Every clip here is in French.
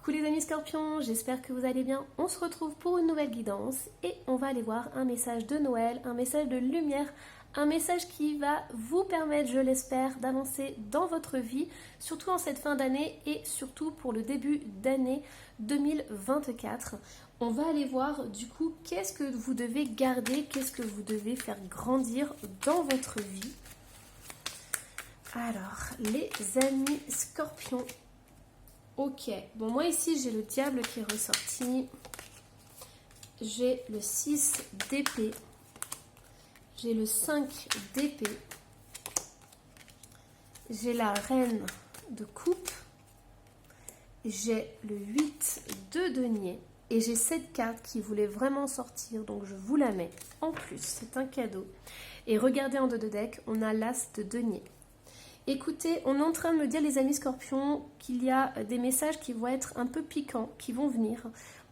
Coucou les amis scorpions, j'espère que vous allez bien. On se retrouve pour une nouvelle guidance et on va aller voir un message de Noël, un message de lumière, un message qui va vous permettre, je l'espère, d'avancer dans votre vie, surtout en cette fin d'année et surtout pour le début d'année 2024. On va aller voir du coup qu'est-ce que vous devez garder, qu'est-ce que vous devez faire grandir dans votre vie. Alors, les amis scorpions. Ok, bon moi ici j'ai le diable qui est ressorti, j'ai le 6 d'épée, j'ai le 5 d'épée, j'ai la reine de coupe, j'ai le 8 de denier et j'ai cette carte qui voulait vraiment sortir, donc je vous la mets en plus, c'est un cadeau. Et regardez en dos de deck, on a l'as de denier. Écoutez, on est en train de me dire, les amis scorpions, qu'il y a des messages qui vont être un peu piquants, qui vont venir.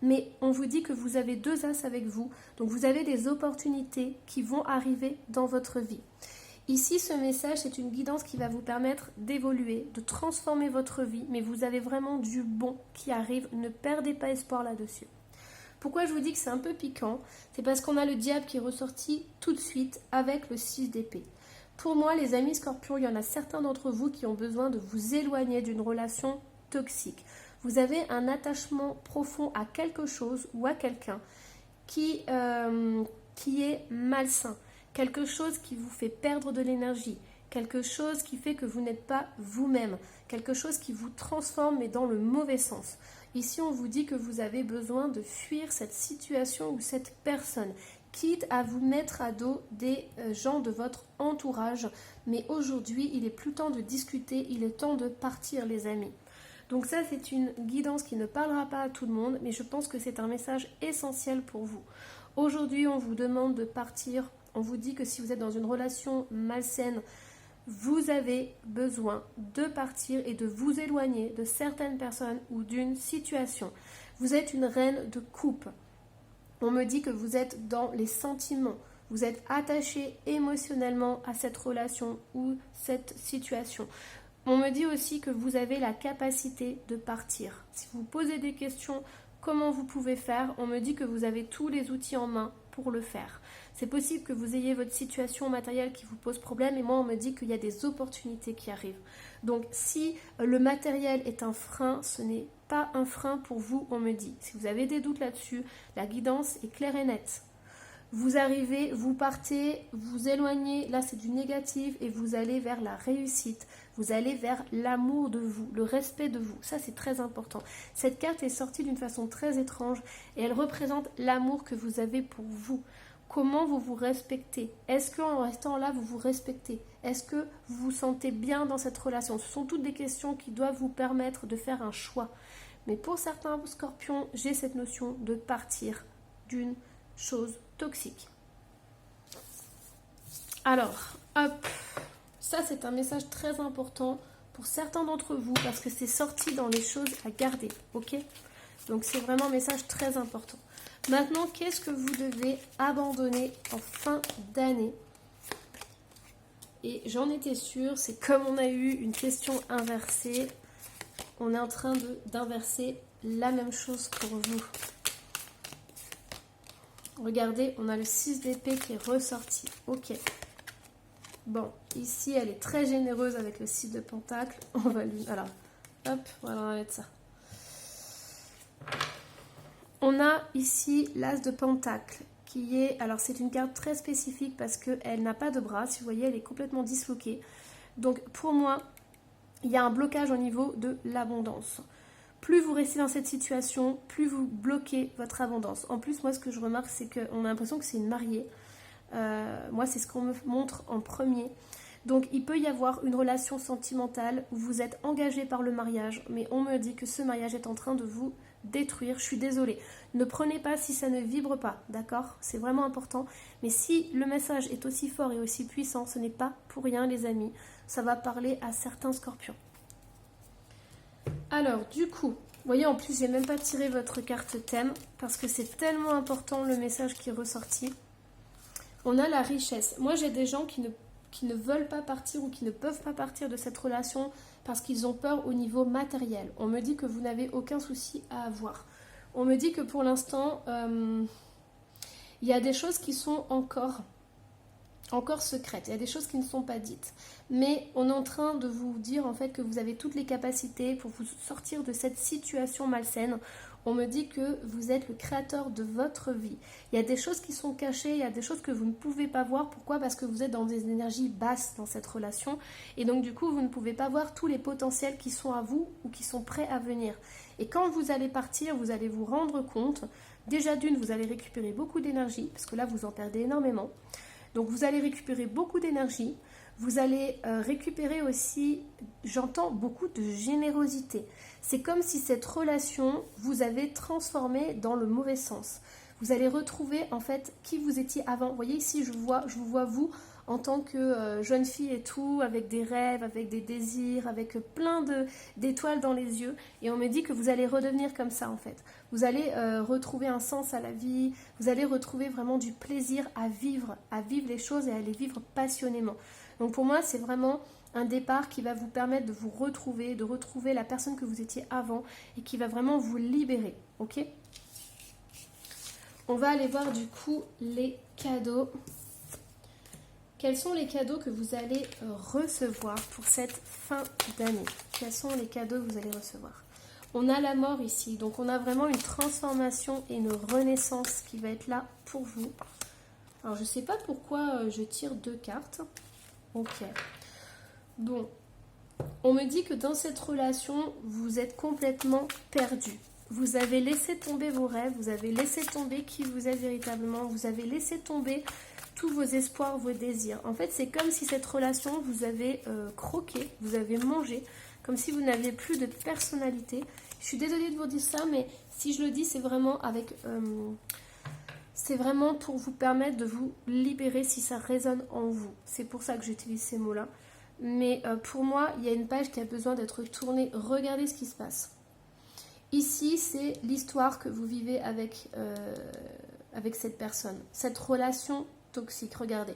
Mais on vous dit que vous avez deux as avec vous. Donc vous avez des opportunités qui vont arriver dans votre vie. Ici, ce message, c'est une guidance qui va vous permettre d'évoluer, de transformer votre vie. Mais vous avez vraiment du bon qui arrive. Ne perdez pas espoir là-dessus. Pourquoi je vous dis que c'est un peu piquant? C'est parce qu'on a le diable qui est ressorti tout de suite avec le 6 d'épée. Pour moi, les amis scorpions, il y en a certains d'entre vous qui ont besoin de vous éloigner d'une relation toxique. Vous avez un attachement profond à quelque chose ou à quelqu'un qui est malsain, quelque chose qui vous fait perdre de l'énergie, quelque chose qui fait que vous n'êtes pas vous-même, quelque chose qui vous transforme mais dans le mauvais sens. Ici, on vous dit que vous avez besoin de fuir cette situation ou cette personne, quitte à vous mettre à dos des gens de votre entourage. Mais aujourd'hui, il est plus temps de discuter, il est temps de partir les amis. Donc ça, c'est une guidance qui ne parlera pas à tout le monde, mais je pense que c'est un message essentiel pour vous. Aujourd'hui, on vous demande de partir, on vous dit que si vous êtes dans une relation malsaine, vous avez besoin de partir et de vous éloigner de certaines personnes ou d'une situation. Vous êtes une reine de coupe. On me dit que vous êtes dans les sentiments, vous êtes attaché émotionnellement à cette relation ou cette situation. On me dit aussi que vous avez la capacité de partir. Si vous posez des questions, comment vous pouvez faire? On me dit que vous avez tous les outils en main pour le faire. C'est possible que vous ayez votre situation matérielle qui vous pose problème et moi on me dit qu'il y a des opportunités qui arrivent. Donc si le matériel est un frein, ce n'est pas un frein pour vous, on me dit. Si vous avez des doutes là-dessus, la guidance est claire et nette. Vous arrivez, vous partez, vous éloignez, là c'est du négatif et vous allez vers la réussite. Vous allez vers l'amour de vous, le respect de vous. Ça c'est très important. Cette carte est sortie d'une façon très étrange et elle représente l'amour que vous avez pour vous. Comment vous vous respectez? Est-ce qu'en restant là, vous vous respectez? Est-ce que vous vous sentez bien dans cette relation? Ce sont toutes des questions qui doivent vous permettre de faire un choix. Mais pour certains scorpions, j'ai cette notion de partir d'une chose toxique. Alors, hop, ça c'est un message très important pour certains d'entre vous parce que c'est sorti dans les choses à garder, ok? Donc c'est vraiment un message très important. Maintenant, qu'est-ce que vous devez abandonner en fin d'année? Et j'en étais sûre, c'est comme on a eu une question inversée, on est en train d'inverser la même chose pour vous. Regardez, on a le 6 d'épée qui est ressorti. Ok. Bon, ici, elle est très généreuse avec le 6 de pentacle. On va lui... Alors, hop, voilà, on va mettre ça. On a ici l'as de pentacle qui est... Alors, c'est une carte très spécifique parce qu'elle n'a pas de bras. Si vous voyez, elle est complètement disloquée. Donc, pour moi, il y a un blocage au niveau de l'abondance. Plus vous restez dans cette situation, plus vous bloquez votre abondance. En plus, moi, ce que je remarque, c'est qu'on a l'impression que c'est une mariée. Moi, c'est ce qu'on me montre en premier. Donc, il peut y avoir une relation sentimentale où vous êtes engagé par le mariage, mais on me dit que ce mariage est en train de vous détruire. Je suis désolée. Ne prenez pas si ça ne vibre pas, d'accord? C'est vraiment important. Mais si le message est aussi fort et aussi puissant, ce n'est pas pour rien, les amis. Ça va parler à certains scorpions. Alors, du coup, vous voyez, en plus, j'ai même pas tiré votre carte thème parce que c'est tellement important le message qui est ressorti. On a la richesse. Moi, j'ai des gens qui ne qui ne veulent pas partir ou qui ne peuvent pas partir de cette relation parce qu'ils ont peur au niveau matériel. On me dit que vous n'avez aucun souci à avoir. On me dit que pour l'instant, il y a des choses qui sont encore secrètes. Il y a des choses qui ne sont pas dites. Mais on est en train de vous dire en fait que vous avez toutes les capacités pour vous sortir de cette situation malsaine. On me dit que vous êtes le créateur de votre vie. Il y a des choses qui sont cachées, il y a des choses que vous ne pouvez pas voir. Pourquoi? Parce que vous êtes dans des énergies basses dans cette relation. Et donc du coup, vous ne pouvez pas voir tous les potentiels qui sont à vous ou qui sont prêts à venir. Et quand vous allez partir, vous allez vous rendre compte. Déjà d'une, vous allez récupérer beaucoup d'énergie, parce que là, vous en perdez énormément. Donc vous allez récupérer beaucoup d'énergie. Vous allez récupérer aussi, j'entends, beaucoup de générosité. C'est comme si cette relation vous avait transformé dans le mauvais sens. Vous allez retrouver en fait qui vous étiez avant. Vous voyez ici, je vous vois vous en tant que jeune fille et tout, avec des rêves, avec des désirs, avec plein d'étoiles dans les yeux. Et on me dit que vous allez redevenir comme ça en fait. Vous allez retrouver un sens à la vie. Vous allez retrouver vraiment du plaisir à vivre les choses et à les vivre passionnément. Donc pour moi, c'est vraiment un départ qui va vous permettre de vous retrouver, de retrouver la personne que vous étiez avant et qui va vraiment vous libérer, ok? On va aller voir du coup les cadeaux. Quels sont les cadeaux que vous allez recevoir pour cette fin d'année? Quels sont les cadeaux que vous allez recevoir? On a la mort ici, donc on a vraiment une transformation et une renaissance qui va être là pour vous. Alors je ne sais pas pourquoi je tire 2 cartes. Ok. Bon, on me dit que dans cette relation, vous êtes complètement perdu. Vous avez laissé tomber vos rêves, vous avez laissé tomber qui vous êtes véritablement, vous avez laissé tomber tous vos espoirs, vos désirs. En fait, c'est comme si cette relation, vous avez croqué, vous avez mangé, comme si vous n'aviez plus de personnalité. Je suis désolée de vous dire ça, mais si je le dis, c'est vraiment avec... c'est vraiment pour vous permettre de vous libérer si ça résonne en vous. C'est pour ça que j'utilise ces mots-là. Mais pour moi, il y a une page qui a besoin d'être tournée. Regardez ce qui se passe. Ici, c'est l'histoire que vous vivez avec cette personne. Cette relation toxique. Regardez.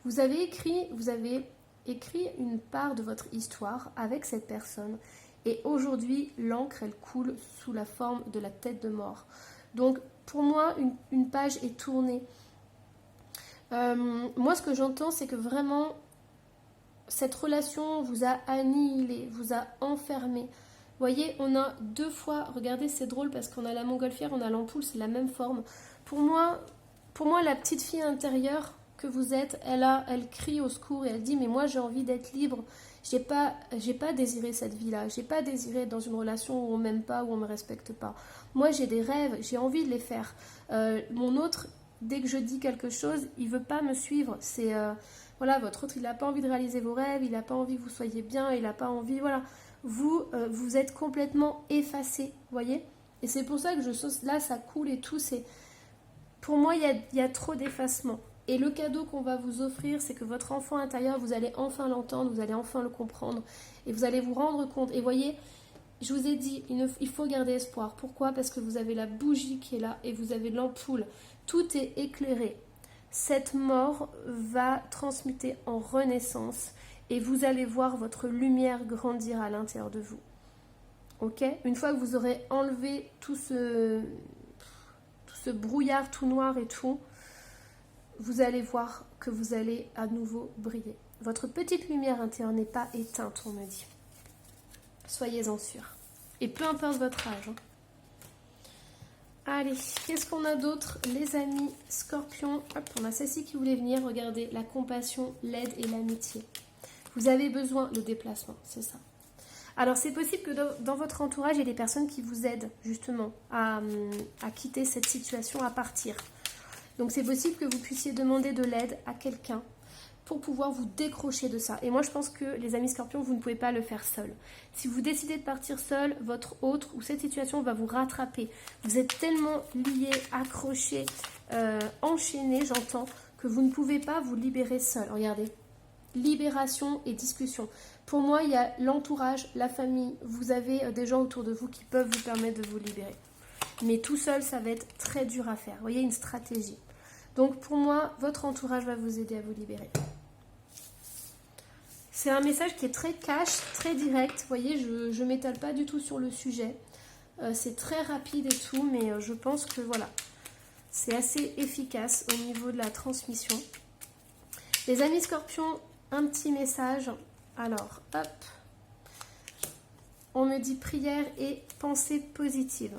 Vous avez écrit une part de votre histoire avec cette personne. Et aujourd'hui, l'encre, elle coule sous la forme de la tête de mort. Donc, pour moi, une page est tournée. Moi, ce que j'entends, c'est que vraiment, cette relation vous a annihilé, vous a enfermé. Vous voyez, on a 2 fois, regardez, c'est drôle parce qu'on a la montgolfière, on a l'ampoule, c'est la même forme. Pour moi, la petite fille intérieure que vous êtes, elle crie au secours et elle dit, mais moi, j'ai envie d'être libre. J'ai pas désiré cette vie-là. J'ai pas désiré être dans une relation où on m'aime pas, où on me respecte pas. Moi, j'ai des rêves, j'ai envie de les faire. Mon autre, dès que je dis quelque chose, il veut pas me suivre. C'est voilà, votre autre, il n'a pas envie de réaliser vos rêves, il n'a pas envie que vous soyez bien, il n'a pas envie, voilà. Vous êtes complètement effacé, vous voyez. Et c'est pour ça que là, ça coule et tout. Pour moi, il y a trop d'effacement. Et le cadeau qu'on va vous offrir, c'est que votre enfant intérieur, vous allez enfin l'entendre, vous allez enfin le comprendre. Et vous allez vous rendre compte. Et voyez, je vous ai dit, il faut garder espoir. Pourquoi? Parce que vous avez la bougie qui est là et vous avez l'ampoule. Tout est éclairé. Cette mort va transmuter en renaissance. Et vous allez voir votre lumière grandir à l'intérieur de vous. Ok? Une fois que vous aurez enlevé tout ce brouillard tout noir et tout, vous allez voir que vous allez à nouveau briller. Votre petite lumière intérieure n'est pas éteinte, on me dit. Soyez-en sûrs. Et peu importe votre âge. Allez, qu'est-ce qu'on a d'autre, les amis Scorpions? Hop, on a celle-ci qui voulait venir. Regardez, la compassion, l'aide et l'amitié. Vous avez besoin de déplacement, c'est ça. Alors, c'est possible que dans votre entourage, il y ait des personnes qui vous aident justement à quitter cette situation, à partir. Donc c'est possible que vous puissiez demander de l'aide à quelqu'un pour pouvoir vous décrocher de ça. Et moi je pense que les amis Scorpions, vous ne pouvez pas le faire seul. Si vous décidez de partir seul, votre autre ou cette situation va vous rattraper. Vous êtes tellement liés, accrochés, enchaînés, j'entends, que vous ne pouvez pas vous libérer seul. Regardez, libération et discussion. Pour moi, il y a l'entourage, la famille. Vous avez des gens autour de vous qui peuvent vous permettre de vous libérer. Mais tout seul, ça va être très dur à faire. Vous voyez, une stratégie. Donc pour moi, votre entourage va vous aider à vous libérer. C'est un message qui est très cash, très direct. Vous voyez, je ne m'étale pas du tout sur le sujet. C'est très rapide et tout, mais je pense que voilà, c'est assez efficace au niveau de la transmission. Les amis Scorpions, un petit message. Alors, hop. On me dit prière et pensée positive.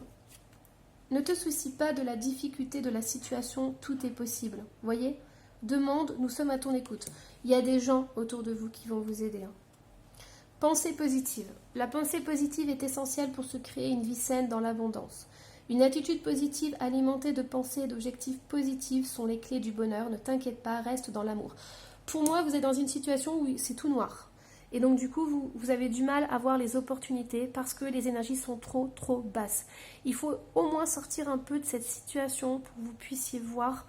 Ne te soucie pas de la difficulté de la situation, tout est possible. Vous voyez ? Demande, nous sommes à ton écoute. Il y a des gens autour de vous qui vont vous aider. Pensée positive. La pensée positive est essentielle pour se créer une vie saine dans l'abondance. Une attitude positive alimentée de pensées et d'objectifs positifs sont les clés du bonheur. Ne t'inquiète pas, reste dans l'amour. Pour moi, vous êtes dans une situation où c'est tout noir. Et donc du coup, vous avez du mal à voir les opportunités parce que les énergies sont trop basses. Il faut au moins sortir un peu de cette situation pour que vous puissiez voir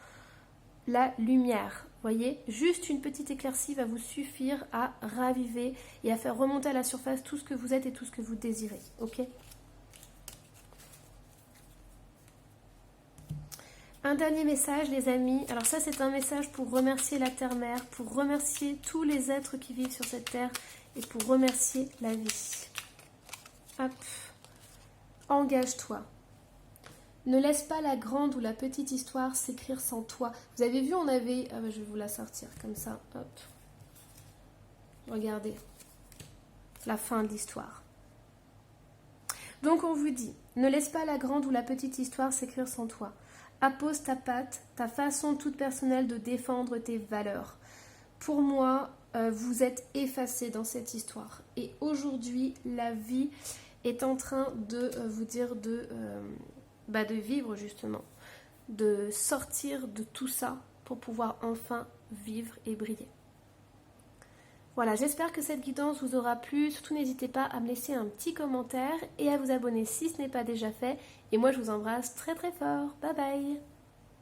la lumière. Voyez, juste une petite éclaircie va vous suffire à raviver et à faire remonter à la surface tout ce que vous êtes et tout ce que vous désirez. Ok ? Un dernier message, les amis. Alors ça, c'est un message pour remercier la Terre-Mère, pour remercier tous les êtres qui vivent sur cette terre et pour remercier la vie. Hop. Engage-toi. Ne laisse pas la grande ou la petite histoire s'écrire sans toi. Vous avez vu, on avait... Ah bah, je vais vous la sortir comme ça. Hop. Regardez. La fin de l'histoire. Donc on vous dit, ne laisse pas la grande ou la petite histoire s'écrire sans toi. Appose ta patte, ta façon toute personnelle de défendre tes valeurs. Pour moi, vous êtes effacés dans cette histoire. Et aujourd'hui, la vie est en train de vous dire de vivre justement, de sortir de tout ça pour pouvoir enfin vivre et briller. Voilà, j'espère que cette guidance vous aura plu. Surtout, n'hésitez pas à me laisser un petit commentaire et à vous abonner si ce n'est pas déjà fait. Et moi, je vous embrasse très très fort. Bye bye!